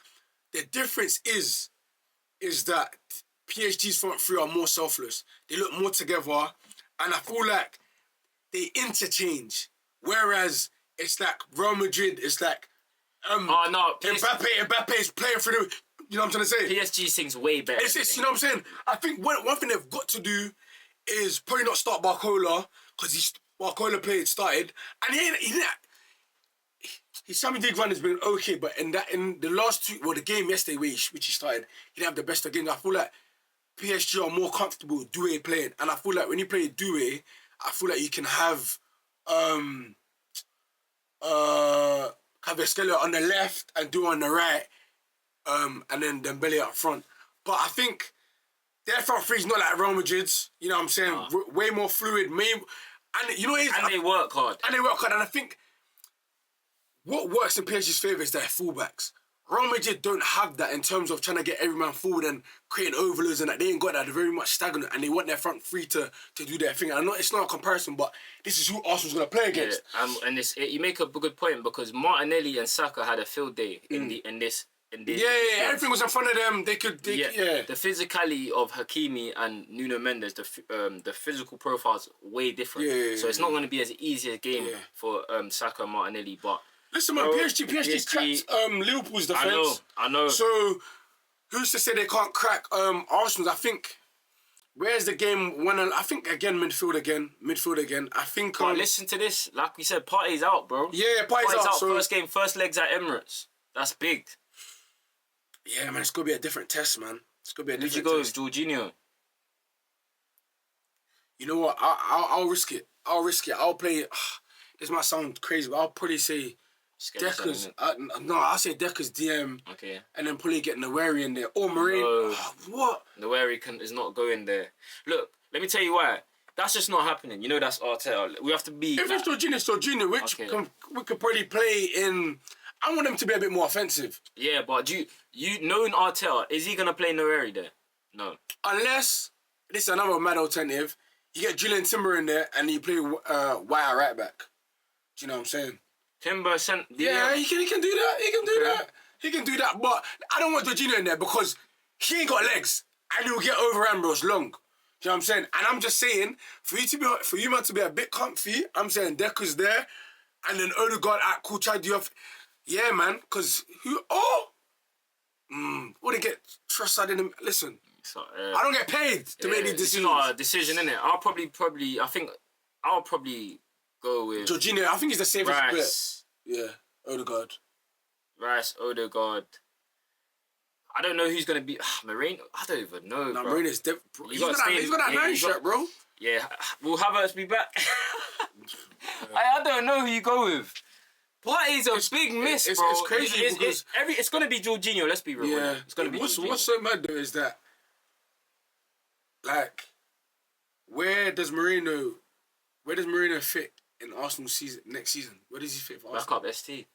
[SPEAKER 2] The difference is that PSG's front three are more selfless. They look more together. And I feel like they interchange. Whereas it's like Real Madrid, it's like Mbappe is playing for them. You know what I'm trying to say?
[SPEAKER 1] PSG sings way better.
[SPEAKER 2] You know what I'm saying? I think one thing they've got to do is probably not start Barcola, because Barcola started, and he didn't. His Champions League run has been okay, but in the last two, the game yesterday which he started, he didn't have the best of games. I feel like PSG are more comfortable with Doué playing, and I feel like when you play Doué, I feel like you can have Kvaratskhelia on the left and Doué on the right, and then Dembele up front. But I think their front three is not like Real Madrid's. You know what I'm saying? Way more fluid. And you know,
[SPEAKER 1] they work hard.
[SPEAKER 2] And I think what works in PSG's favour is their fullbacks. Real Madrid don't have that in terms of trying to get every man forward and creating overloads and that. They ain't got that. They're very much stagnant, and they want their front three to do their thing. And I know it's not a comparison, but this is who Arsenal's going to play against.
[SPEAKER 1] And you make a good point, because Martinelli and Saka had a field day in this.
[SPEAKER 2] Everything was in front of them. The
[SPEAKER 1] physicality of Hakimi and Nuno Mendes, the physical profile's way different. So it's not going to be as easy a game for Saka and Martinelli, but.
[SPEAKER 2] Listen, man, PSG cracked Liverpool's defence.
[SPEAKER 1] I know.
[SPEAKER 2] So, who's to say they can't crack Arsenal's? I think, where's the game when I think, again, midfield again. I think...
[SPEAKER 1] But listen to this. Like we said, Partey's out, bro.
[SPEAKER 2] Yeah, Partey's out. So,
[SPEAKER 1] first legs at Emirates. That's big.
[SPEAKER 2] Yeah, man, it's going to be a different test, man. It's going to be a different test.
[SPEAKER 1] Who'd you go with, Jorginho?
[SPEAKER 2] You know what? I'll risk it. I'll play... This might sound crazy, but I'll probably say... Decker's, I'll say Decker's DM.
[SPEAKER 1] Okay.
[SPEAKER 2] And then probably get Naweri in there. Or Marine. No. What?
[SPEAKER 1] Naweri is not going there. Look, let me tell you why. That's just not happening. You know that's Arteta. We have to be...
[SPEAKER 2] If it's Jorginho, which we could probably play in... I want him to be a bit more offensive.
[SPEAKER 1] Yeah, but you knowing Arteta, is he going to play Naweri there? No.
[SPEAKER 2] Unless, this is another mad alternative, you get Julian Timber in there and you play White right back. Do you know what I'm saying?
[SPEAKER 1] Timber sent...
[SPEAKER 2] Yeah, he can do that. He can do that. But I don't want Jorginho in there because he ain't got legs and he'll get over Ambrose long. Do you know what I'm saying? And I'm just saying, for you man to be a bit comfy, I'm saying Decker's there and then Odegaard at Kuchai Diop. Yeah, man, because what they get trusted in him. Listen, I don't get paid to make these decisions.
[SPEAKER 1] It's not a decision, innit? I'll probably go with
[SPEAKER 2] Jorginho. I think he's the safest
[SPEAKER 1] Rice.
[SPEAKER 2] bet. Yeah, Odegaard.
[SPEAKER 1] Rice, Odegaard. I don't know who's gonna be Marine. I don't even know.
[SPEAKER 2] Nah,
[SPEAKER 1] bro.
[SPEAKER 2] Marina's he's got that nice shirt, bro.
[SPEAKER 1] Yeah, will Havertz be back? I don't know who you go with. Partey's a big miss, bro.
[SPEAKER 2] It's crazy because
[SPEAKER 1] it's gonna be Jorginho. Let's be real.
[SPEAKER 2] Yeah,
[SPEAKER 1] it's gonna be.
[SPEAKER 2] What's so mad though is that, like, where does Marino fit in Arsenal season next season? Where does he fit for Arsenal?
[SPEAKER 1] Backup ST.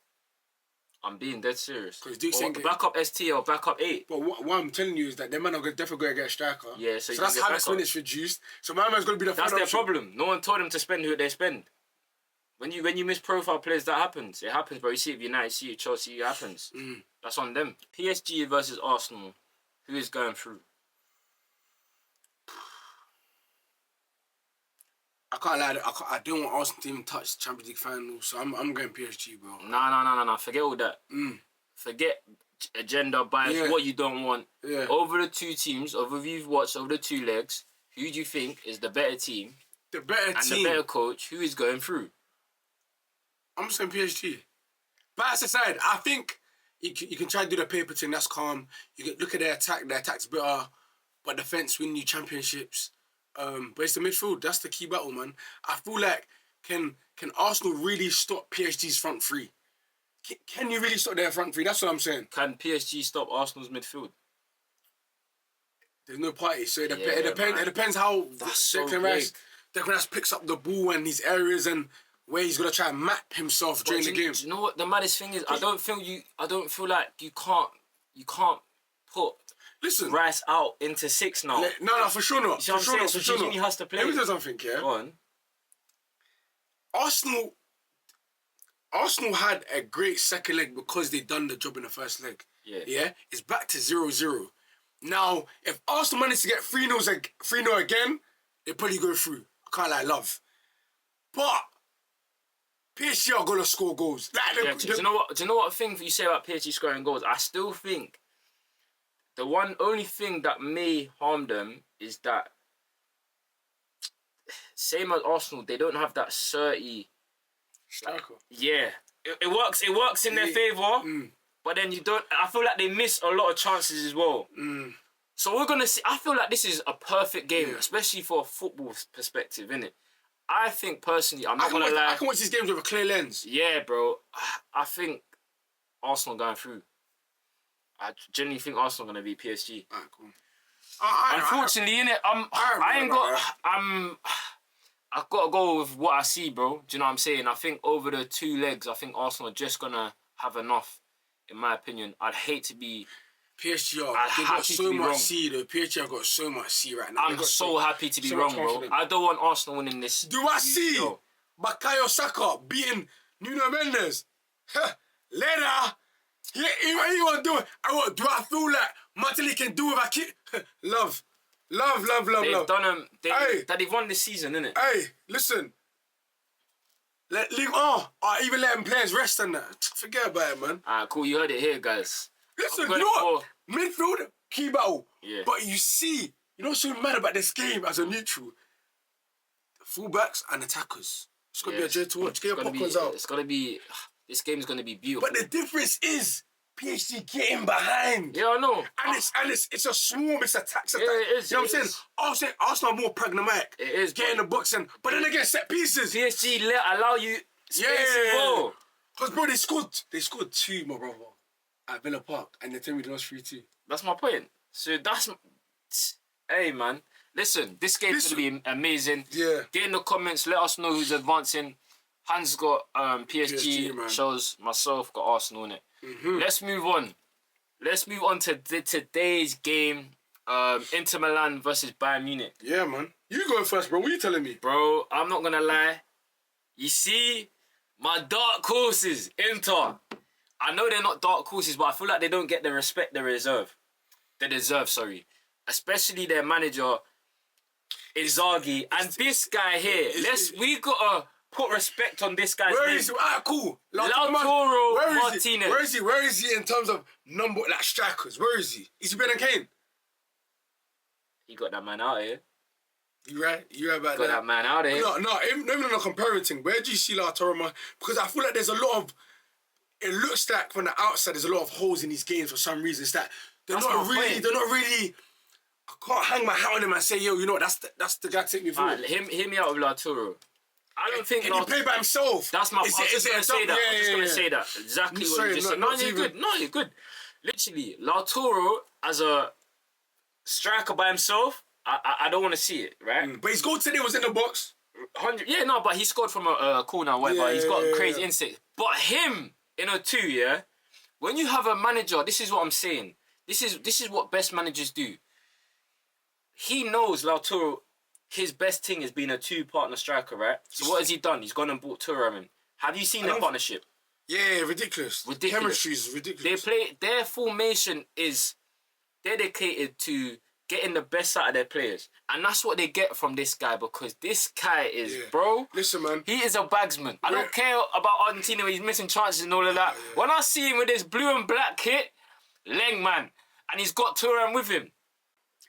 [SPEAKER 1] I'm being dead serious.
[SPEAKER 2] Because Duke's saying
[SPEAKER 1] backup ST or backup 8.
[SPEAKER 2] But what I'm telling you is that them man are definitely going to get a striker.
[SPEAKER 1] Yeah, so
[SPEAKER 2] that's how it's when it's reduced. So my man's going to be the
[SPEAKER 1] That's their problem. No one told them to spend who they spend. When you miss profile players, that happens. It happens, bro. You see it with United, see it with Chelsea, it happens. That's on them. PSG versus Arsenal. Who is going through?
[SPEAKER 2] I can't lie. I don't want Arsenal to even touch the Champions League final, so I'm going PSG, bro.
[SPEAKER 1] Nah. Forget all that. Forget agenda, bias, what you don't want.
[SPEAKER 2] Yeah.
[SPEAKER 1] Over the two teams, over you've watched, over the 2 legs, who do you think is the better team?
[SPEAKER 2] The better
[SPEAKER 1] and
[SPEAKER 2] team.
[SPEAKER 1] the better coach, who is going through?
[SPEAKER 2] I'm just saying PSG. Bias aside, I think you can try to do the paper thing, that's calm. You can look at their attack, their attack's better, but defence win you championships. But it's the midfield. That's the key battle, man. I feel like can Arsenal really stop PSG's front three? Can you really stop their front three? That's what I'm saying.
[SPEAKER 1] Can PSG stop Arsenal's midfield?
[SPEAKER 2] There's no party, so it depends how Declan Rice picks up the ball and his areas and where he's gonna try and map himself during the game.
[SPEAKER 1] Do you know what the maddest thing is? I don't feel like you can't put.
[SPEAKER 2] Listen,
[SPEAKER 1] Rice out into 6 now.
[SPEAKER 2] No, for sure not.
[SPEAKER 1] You know what I'm saying? So Jorginho has to play.
[SPEAKER 2] Let me tell you something, yeah?
[SPEAKER 1] Go on.
[SPEAKER 2] Arsenal had a great second leg because they done the job in the first leg. Yeah? It's back to 0-0. Now, if Arsenal managed to get 3-0 again, they probably go through. I can't lie, love. But PSG are gonna score goals. Like,
[SPEAKER 1] do you know what thing you say about PSG scoring goals? I still think the only thing that may harm them is that same as Arsenal, they don't have that 30
[SPEAKER 2] striker.
[SPEAKER 1] Yeah, it works. It works in their favour, but then you don't. I feel like they miss a lot of chances as well. So we're gonna see. I feel like this is a perfect game, especially for a football perspective, innit? I think personally, I'm not gonna lie.
[SPEAKER 2] I can watch these games with a clear lens.
[SPEAKER 1] Yeah, bro. I think Arsenal going through. I genuinely think Arsenal gonna beat PSG.
[SPEAKER 2] Alright, cool.
[SPEAKER 1] Unfortunately, innit, I've got to go with what I see, bro. Do you know what I'm saying? I think over the 2 legs, I think Arsenal are just gonna have enough, in my opinion. I'd hate to be.
[SPEAKER 2] PSG they've got so much C though. PSG have got so much C right now.
[SPEAKER 1] I'm so happy to be wrong, bro. I don't want Arsenal winning this.
[SPEAKER 2] Do I see Bukayo Saka beating Nuno Mendes? Later. Yeah, he won't do it. Do I feel like Martinelli can do it if I keep love?
[SPEAKER 1] They've done them. They've won this season, innit?
[SPEAKER 2] Hey, listen. I even let them players rest and that. Forget about it, man.
[SPEAKER 1] Alright, cool. You heard it here, guys.
[SPEAKER 2] Listen, you know what? Midfield, key battle.
[SPEAKER 1] Yeah.
[SPEAKER 2] But you know what's so mad about this game as a neutral? The fullbacks and attackers. It's going to be a joy to watch. Get your popcorns out.
[SPEAKER 1] It's going to be... This game is going to be beautiful.
[SPEAKER 2] But the difference is PSG getting behind.
[SPEAKER 1] Yeah, I know.
[SPEAKER 2] And it's a swarm. It's attacks.
[SPEAKER 1] Yeah, it is.
[SPEAKER 2] You know what I'm saying? Arsenal are more pragmatic.
[SPEAKER 1] It is.
[SPEAKER 2] Getting the box in. But then again, set pieces.
[SPEAKER 1] PSG allow you space as well.
[SPEAKER 2] Because, bro, they scored 2, my brother, at Villa Park. And they tell me they lost 3-2.
[SPEAKER 1] That's my point. So that's... Hey, man. Listen, this game's going to be amazing.
[SPEAKER 2] Yeah.
[SPEAKER 1] Get in the comments. Let us know who's advancing. Hans got PSG, shows myself got Arsenal in it. Let's move on. Let's move on to today's game. Inter Milan versus Bayern Munich.
[SPEAKER 2] Yeah, man. You go first, bro. What are you telling me?
[SPEAKER 1] Bro, I'm not going to lie. You see, my dark horses, Inter. I know they're not dark horses, but I feel like they don't get the respect they deserve. Especially their manager, Inzaghi. And this guy here. We got to put respect on this guy's name.
[SPEAKER 2] Where is he? Cool.
[SPEAKER 1] Lautaro Martinez.
[SPEAKER 2] Where is he in terms of strikers? Where is he? Is he better than Kane?
[SPEAKER 1] He got that man out of here.
[SPEAKER 2] You right about that?
[SPEAKER 1] Got that man out of here.
[SPEAKER 2] No, even on a comparing thing, where do you see Lautaro Martinez? Because I feel like there's a lot of... It looks like from the outside there's a lot of holes in these games for some reason. It's like They're not really. I can't hang my hat on him and say, yo, you know what? That's the guy to take me forward.
[SPEAKER 1] Hear me out with Lautaro. I don't think.
[SPEAKER 2] And he played by himself.
[SPEAKER 1] That's my. I was just gonna say that. I was just gonna say that. Exactly what you just said. No, you're good. No, you're good. Literally, Lautaro as a striker by himself, I don't want to see it, right?
[SPEAKER 2] But his goal today was in the box.
[SPEAKER 1] 100. Yeah, no, but he scored from a corner, whatever. He's got crazy instinct. But him in a 2, yeah. When you have a manager, this is what I'm saying. This is what best managers do. He knows Lautaro. His best thing is being a 2-partner striker, right? So what has he done? He's gone and bought Thuram in. Have you seen their partnership?
[SPEAKER 2] Yeah, ridiculous. Chemistry is ridiculous.
[SPEAKER 1] Their formation is dedicated to getting the best out of their players. And that's what they get from this guy, because this guy is, bro.
[SPEAKER 2] Listen, man.
[SPEAKER 1] He is a bagsman. I don't care about Argentina when he's missing chances and all of that. Yeah. When I see him with this blue and black kit, Leng, man. And he's got Thuram with him.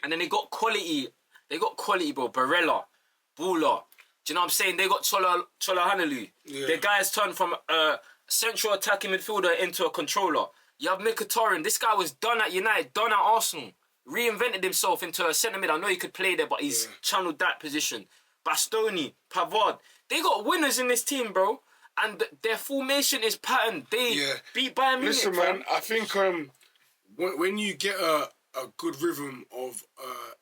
[SPEAKER 1] And then they got quality. They got quality, bro. Barella, Bula. Do you know what I'm saying? They got Chola Hanalou. Yeah. The guy's turned from a central attacking midfielder into a controller. You have Mkhitaryan. This guy was done at United, done at Arsenal. Reinvented himself into a centre mid. I know he could play there, but he's channeled that position. Bastoni, Pavard. They got winners in this team, bro. And their formation is patterned. They beat Bayern Munich.
[SPEAKER 2] Listen, man, I think when you get a good rhythm of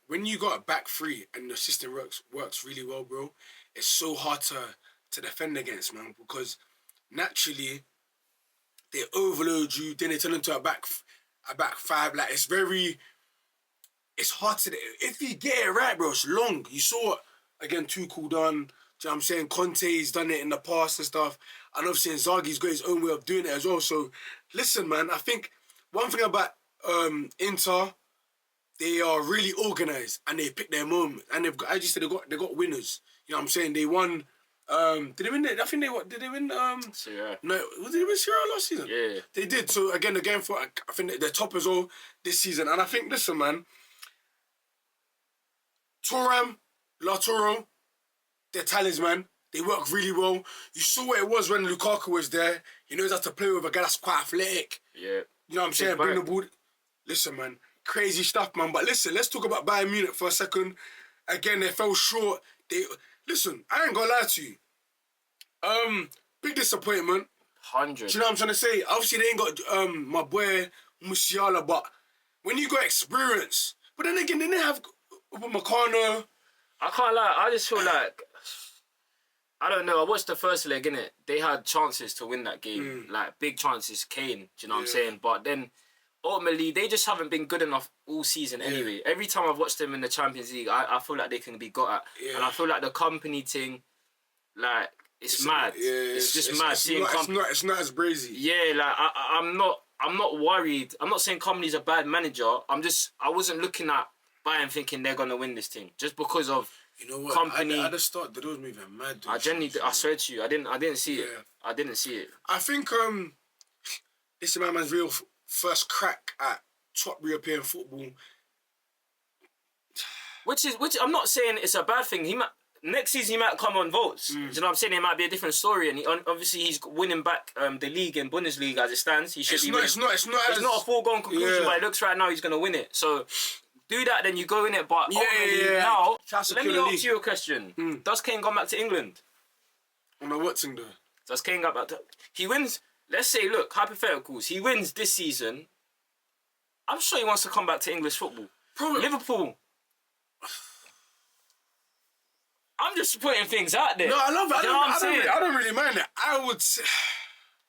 [SPEAKER 2] when you got a back three and the system works really well, bro, it's so hard to defend against, man, because naturally they overload you, then they turn into a back five. Like it's hard to, if you get it right, bro, it's long. You saw it again, Tuchel done. Do you know what I'm saying? Conte's done it in the past and stuff. And obviously Inzaghi's got his own way of doing it as well. So listen, man, I think one thing about Inter, they are really organised and they pick their moment. And they've got, as you said, they got winners. You know what I'm saying? They won. Did they win it? I think did they win?
[SPEAKER 1] Serie A.
[SPEAKER 2] No, did they win Serie A last season?
[SPEAKER 1] Yeah.
[SPEAKER 2] They did. So again, for I think they're top as well this season. And I think, listen, man, Thuram, Lautaro, they're talisman. They work really well. You saw what it was when Lukaku was there. He knows how to play with a guy that's quite athletic.
[SPEAKER 1] Yeah.
[SPEAKER 2] You know what I'm saying? Bring the ball. Listen, man, crazy stuff, man. But listen, let's talk about Bayern Munich for a second. Again, they fell short. Listen, I ain't gonna lie to you. Big disappointment.
[SPEAKER 1] 100.
[SPEAKER 2] Do you know what I'm trying to say? Obviously, they ain't got my boy Musiala, but when you got experience, but then again, they didn't have Upamecano.
[SPEAKER 1] I can't lie. I just feel like, I don't know. I watched the first leg, innit? They had chances to win that game, like big chances. Kane, do you know what I'm saying? But then ultimately, they just haven't been good enough all season anyway. Every time I've watched them in the Champions League, I feel like they can be got at. Yeah. And I feel like the company thing, like, it's mad. Yeah, it's just mad.
[SPEAKER 2] It's not as brazy.
[SPEAKER 1] Yeah, like, I'm not worried. I'm not saying company's a bad manager. I wasn't looking at Bayern thinking they're going to win this thing. Just because of company.
[SPEAKER 2] At the start, they was moving mad.
[SPEAKER 1] I swear to you, I didn't see it. I didn't see it.
[SPEAKER 2] I think this is my man's real first crack at top European football.
[SPEAKER 1] Which I'm not saying it's a bad thing. Next season he might come on votes. Do you know what I'm saying? It might be a different story, and obviously he's winning back the league in Bundesliga as it stands. He should be. It's not a foregone conclusion, but it looks right now he's gonna win it. So do that, then you go in it. But now, let me ask you a question: does Kane come back to England?
[SPEAKER 2] On a what thing though?
[SPEAKER 1] Does Kane go back to? He wins. Let's say, look, hypotheticals. He wins this season. I'm sure he wants to come back to English football. Probably. Liverpool. I'm just putting things out there.
[SPEAKER 2] No, I love it. I don't really mind it. I would say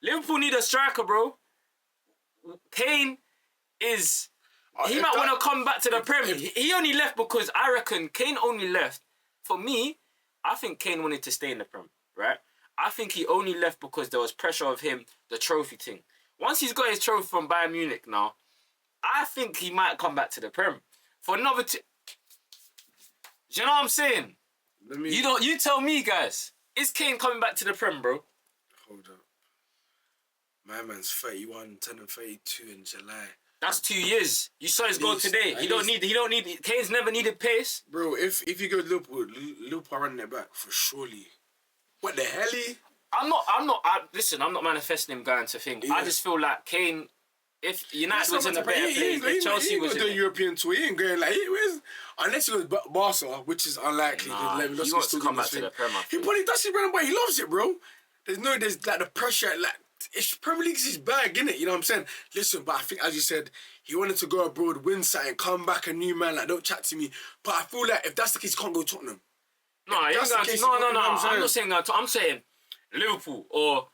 [SPEAKER 1] Liverpool need a striker, bro. Kane is... he might want to come back to the Premier. He only left because I reckon Kane only left. For me, I think Kane wanted to stay in the Prem, right? I think he only left because there was pressure of him, the trophy thing. Once he's got his trophy from Bayern Munich now, I think he might come back to the Prem. For another... Do you know what I'm saying? You tell me, guys. Is Kane coming back to the Prem, bro?
[SPEAKER 2] Hold up. My man's 31, turning 32 in July.
[SPEAKER 1] That's 2 years. You saw his goal today. He don't need. Kane's never needed pace.
[SPEAKER 2] Bro, if you go to Liverpool running it back for surely. What the hell?
[SPEAKER 1] Listen, I'm not manifesting him going to thing. Yeah. I just feel like Kane if United was in a better place, if Chelsea was in
[SPEAKER 2] the European tour, he ain't going like unless he goes Barca, which is unlikely.
[SPEAKER 1] Nah, he wants to come back to the Premier.
[SPEAKER 2] He probably does it, but he loves it, bro. There's like the pressure, like it's Premier League's his bag, innit? You know what I'm saying? Listen, but I think as you said, he wanted to go abroad, win something, come back a new man. Like, don't chat to me. But I feel like if that's the case, he can't go to Tottenham.
[SPEAKER 1] No, I'm not saying that. I'm saying Liverpool or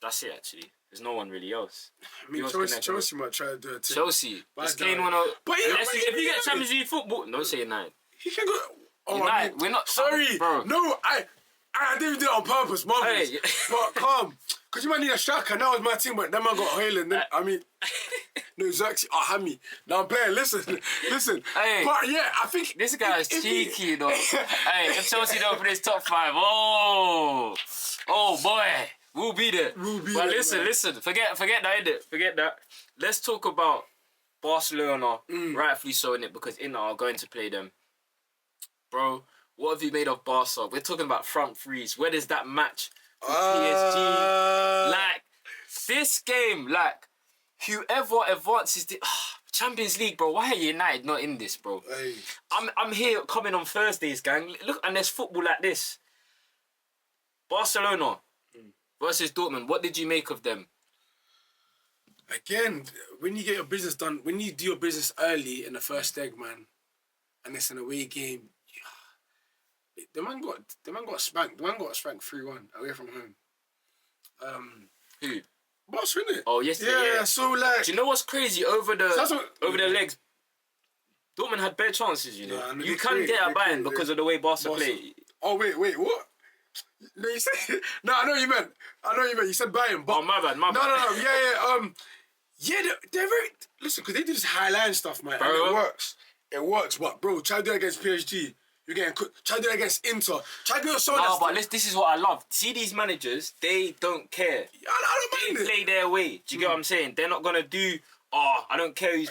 [SPEAKER 1] that's it. Actually, there's no one really else.
[SPEAKER 2] I mean, Chelsea might try to do it too.
[SPEAKER 1] Chelsea, is Kane one of? But if you get Champions League football, don't say United.
[SPEAKER 2] He can go. Oh,
[SPEAKER 1] United, we're not.
[SPEAKER 2] Sorry,
[SPEAKER 1] bro.
[SPEAKER 2] No, I didn't do it on purpose, marvelous.
[SPEAKER 1] Hey.
[SPEAKER 2] But calm, because you might need a striker. That was my team, but then I got Haaland. Then no, Xerxes. Oh, Hammy. Now I'm playing. Listen.
[SPEAKER 1] Hey,
[SPEAKER 2] but yeah, I think
[SPEAKER 1] this guy's cheeky, you know. Hey, if Chelsea don't finish top 5, oh boy, we'll be there. But listen. Forget that, innit? Forget that. Let's talk about Barcelona. Rightfully so, innit? Because Inter are going to play them. Bro, what have you made of Barca? We're talking about front threes. Where does that match with PSG? Like, this game, like, whoever advances the Champions League, bro, why are United not in this, bro?
[SPEAKER 2] Hey.
[SPEAKER 1] I'm here coming on Thursdays, gang. Look, and there's football like this. Barcelona versus Dortmund. What did you make of them?
[SPEAKER 2] Again, when you get your business done, when you do your business early in the first leg, man, and it's an away game, the man got spanked. The man got spanked 3-1 away from home.
[SPEAKER 1] Who?
[SPEAKER 2] Barca, innit?
[SPEAKER 1] Oh, yes. Yeah.
[SPEAKER 2] So like,
[SPEAKER 1] do you know what's crazy? Over the legs, Dortmund had bare chances. You know, you can get a Bayern because of the way Barca play.
[SPEAKER 2] Oh wait, what? No, you said no. I know what you meant. You said Bayern, but
[SPEAKER 1] my bad.
[SPEAKER 2] No. Yeah. They're very listen because they do this high line stuff, man.
[SPEAKER 1] Bro.
[SPEAKER 2] And it works. But bro, try to do it against PSG. You're getting cooked. Try to do it against Inter. Try to do it someone else.
[SPEAKER 1] But this is what I love. See these managers, they don't care.
[SPEAKER 2] I don't mind
[SPEAKER 1] They play their way. Do you get what I'm saying? They're not gonna do. I don't care who's...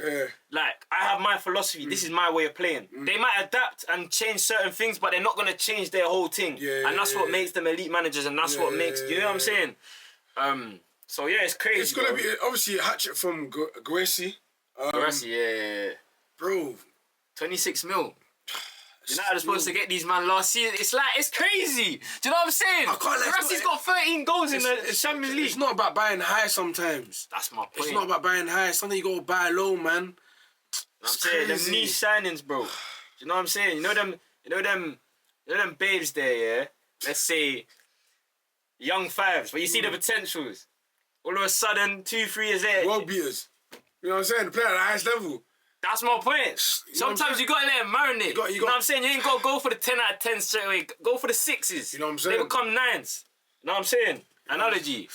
[SPEAKER 1] Like, I have my philosophy. This is my way of playing. They might adapt and change certain things, but they're not going to change their whole thing. And that's what makes them elite managers, and that's what makes... You know what I'm saying? So, yeah, it's crazy.
[SPEAKER 2] It's going to be, obviously, a hat-trick from Guessi.
[SPEAKER 1] Yeah.
[SPEAKER 2] Bro.
[SPEAKER 1] 26 mil. United are supposed to get these man last season. It's like, it's crazy. Do you know what I'm saying? Guessi's got 13 goals in the Champions League.
[SPEAKER 2] It's not about buying high sometimes.
[SPEAKER 1] That's my point.
[SPEAKER 2] It's not about buying high. Sometimes you got to buy low, man.
[SPEAKER 1] I'm saying, them niche signings, bro. Do you know what I'm saying? You know them babes there, yeah? Let's say, young fives, but you see the potentials. All of a sudden, 2-3 years there.
[SPEAKER 2] World beaters. You know what I'm saying? They play at the highest level.
[SPEAKER 1] That's my point. Sometimes you gotta let them marinate. You know what I'm saying? You ain't gotta go for the 10 out of 10 straight away. Go for the 6s.
[SPEAKER 2] You know what I'm saying?
[SPEAKER 1] They become 9s. You know what I'm saying? Analogy.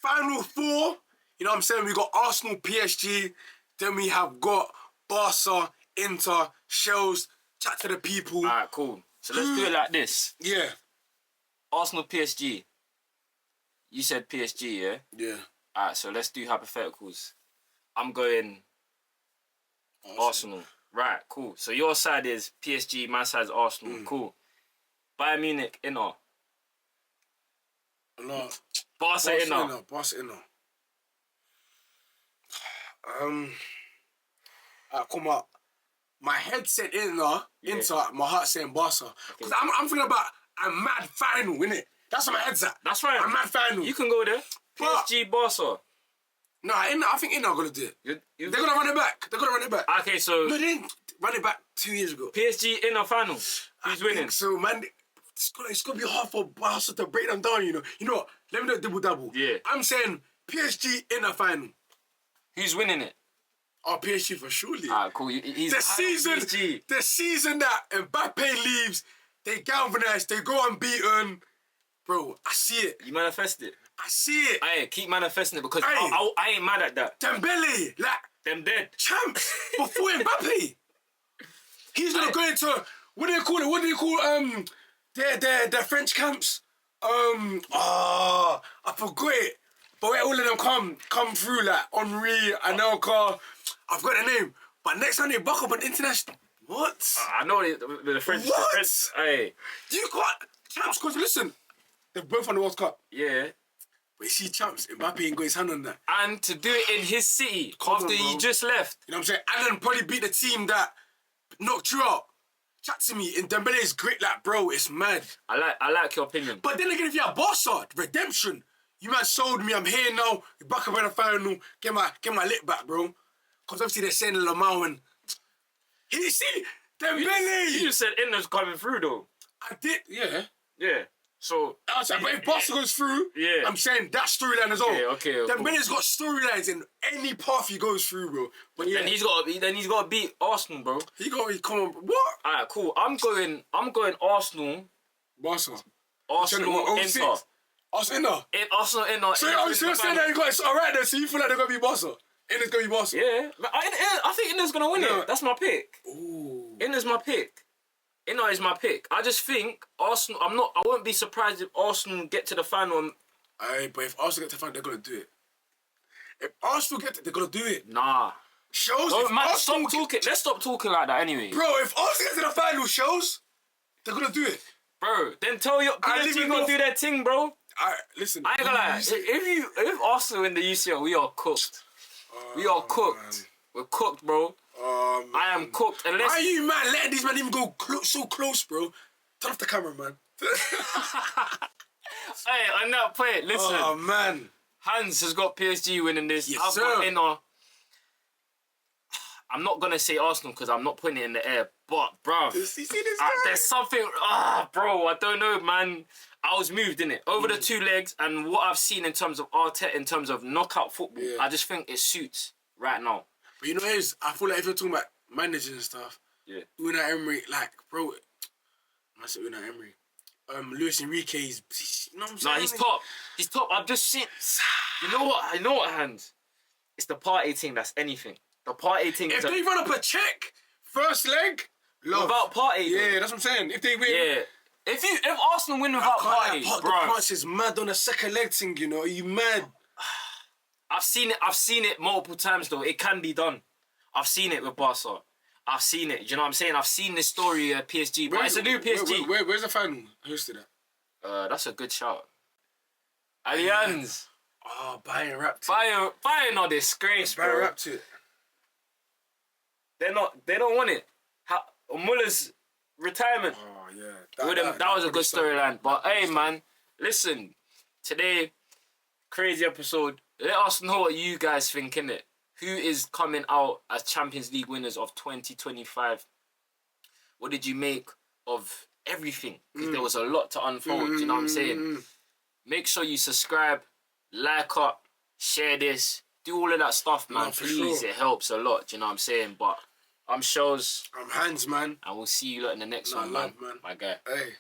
[SPEAKER 2] Final 4. You know what I'm saying? We got Arsenal, PSG. Then we have got Barca, Inter, Shells. Chat to the people.
[SPEAKER 1] Alright, cool. So let's do it like this.
[SPEAKER 2] Yeah.
[SPEAKER 1] Arsenal, PSG. You said PSG, yeah?
[SPEAKER 2] Yeah.
[SPEAKER 1] Alright, so let's do hypotheticals. I'm going... Arsenal. Right, cool. So your side is PSG, my side's Arsenal. Cool. Bayern Munich, Inter.
[SPEAKER 2] No.
[SPEAKER 1] Barca, Inter.
[SPEAKER 2] Barca, Inter. Come on. My head said Inter, my heart saying Barca. Because I'm thinking about a mad final, innit? That's where my head's at.
[SPEAKER 1] That's right.
[SPEAKER 2] A mad final.
[SPEAKER 1] You can go there. PSG, Barca.
[SPEAKER 2] No, I think Inter are going to do it. They're going to run it back.
[SPEAKER 1] Okay, so...
[SPEAKER 2] No, they didn't run it back 2 years ago.
[SPEAKER 1] PSG Inter final. Who's winning?
[SPEAKER 2] So, man, it's going to be hard for Barca to break them down, you know. You know what? Let me do a double-double.
[SPEAKER 1] Yeah.
[SPEAKER 2] I'm saying PSG Inter final.
[SPEAKER 1] Who's winning it?
[SPEAKER 2] Oh, PSG for surely.
[SPEAKER 1] Cool.
[SPEAKER 2] The season that Mbappe leaves, they galvanize, they go unbeaten. Bro, I see it.
[SPEAKER 1] You manifest it.
[SPEAKER 2] I see it.
[SPEAKER 1] Aye, keep manifesting it because I ain't mad at that.
[SPEAKER 2] Dembele, like
[SPEAKER 1] them dead
[SPEAKER 2] champs before Mbappe. He's gonna go into what do they call it? What do you call their French camps? I forgot it. But where all of them come through like Henri, Anelka. I've got the name. But next time they buck up on international. What?
[SPEAKER 1] I know the French.
[SPEAKER 2] What?
[SPEAKER 1] The French,
[SPEAKER 2] You got champs because listen. They're both on the World Cup.
[SPEAKER 1] Yeah.
[SPEAKER 2] But you see, champs, Mbappe ain't got his hand on that.
[SPEAKER 1] And to do it in his city after he just left.
[SPEAKER 2] You know what I'm saying? And then probably beat the team that knocked you out. Chat to me. And Dembele is great, like, bro, it's mad.
[SPEAKER 1] I like your opinion.
[SPEAKER 2] But then again, if you're a Barca, redemption. You man sold me, I'm here now. You're back up in the final. Get my lip back, bro. Because obviously they're saying Lamau and... You see, Dembele!
[SPEAKER 1] You just said Inter's coming through, though.
[SPEAKER 2] I did, yeah.
[SPEAKER 1] Yeah. So...
[SPEAKER 2] But if Barca goes through, I'm saying that storyline as well.
[SPEAKER 1] Okay.
[SPEAKER 2] Dembele's got storylines in any path he goes through, bro. But yeah.
[SPEAKER 1] Then he's got to beat Arsenal, bro.
[SPEAKER 2] Come on, what?
[SPEAKER 1] Alright, cool. I'm going Arsenal.
[SPEAKER 2] Barca.
[SPEAKER 1] Arsenal, Inter.
[SPEAKER 2] Arsenal,
[SPEAKER 1] Inter.
[SPEAKER 2] So you're saying that it's alright then, so you feel like they're going to be Barca? Inter's going to be Barca?
[SPEAKER 1] Yeah. But I think Inter's going to win it. That's my pick.
[SPEAKER 2] Ooh.
[SPEAKER 1] Inter's my pick. Inter is my pick. I just think Arsenal... I won't be surprised if Arsenal get to the final and...
[SPEAKER 2] Aye, but if Arsenal get to the final, they're going to do it. If Arsenal get to they're going to do it.
[SPEAKER 1] Nah.
[SPEAKER 2] Shows...
[SPEAKER 1] No, man, stop talking. Let's stop talking like that anyway.
[SPEAKER 2] Bro, if Arsenal get to the final, shows, they're going to do it.
[SPEAKER 1] Bro, then tell your PSG gonna do their thing, bro.
[SPEAKER 2] Listen.
[SPEAKER 1] I ain't gonna lie. If Arsenal win the UCL, we are cooked. We are cooked. Man. We're cooked, bro. I am cooked. Unless...
[SPEAKER 2] Why are you, man, letting these men even go so close, bro? Turn off the camera, man.
[SPEAKER 1] Hey, on that point, listen.
[SPEAKER 2] Oh, man.
[SPEAKER 1] Hans has got PSG winning this.
[SPEAKER 2] Yes,
[SPEAKER 1] I've
[SPEAKER 2] sir.
[SPEAKER 1] got Inter. I'm not gonna say Arsenal because I'm not putting it in the air. But, bruv,
[SPEAKER 2] you see this guy?
[SPEAKER 1] there's something... bro, I don't know, man. I was moved, innit? Over the two legs and what I've seen in terms of Arteta, in terms of knockout football, I just think it suits right now.
[SPEAKER 2] But you know what it is? I feel like if you're talking about managers and stuff, Unai Emery, like, bro, I said Unai Emery. Luis Enrique, you know what I'm saying?
[SPEAKER 1] Nah, he's top. He's top. I've just seen... You know what, Hans? It's the party thing that's anything. The party thing...
[SPEAKER 2] If they run up a check, first leg, love.
[SPEAKER 1] Without party,
[SPEAKER 2] yeah, that's what I'm saying. If they win...
[SPEAKER 1] Yeah. If Arsenal win without party,
[SPEAKER 2] bro. The punch is mad on the second leg thing, you know. Are you mad?
[SPEAKER 1] I've seen it multiple times, though. It can be done. I've seen it with Barca. I've seen it. Do you know what I'm saying? I've seen this story at PSG, but it's a new PSG.
[SPEAKER 2] Where's the final hosted at?
[SPEAKER 1] That's a good shout. Allianz.
[SPEAKER 2] Oh, Bayern wrapped it.
[SPEAKER 1] Bayern are disgrace, bro.
[SPEAKER 2] Bayern wrapped it.
[SPEAKER 1] They don't want it. Muller's retirement.
[SPEAKER 2] Oh, yeah.
[SPEAKER 1] That was a good storyline. But, hey, man, listen. Today, crazy episode. Let us know what you guys think, innit? Who is coming out as Champions League winners of 2025? What did you make of everything? Because there was a lot to unfold, you know what I'm saying? Make sure you subscribe, like up, share this, do all of that stuff, man. Please, it helps a lot, you know what I'm saying? But I'm Shows.
[SPEAKER 2] I'm Hans, man.
[SPEAKER 1] And we'll see you lot in the next one, man. My guy.
[SPEAKER 2] Hey.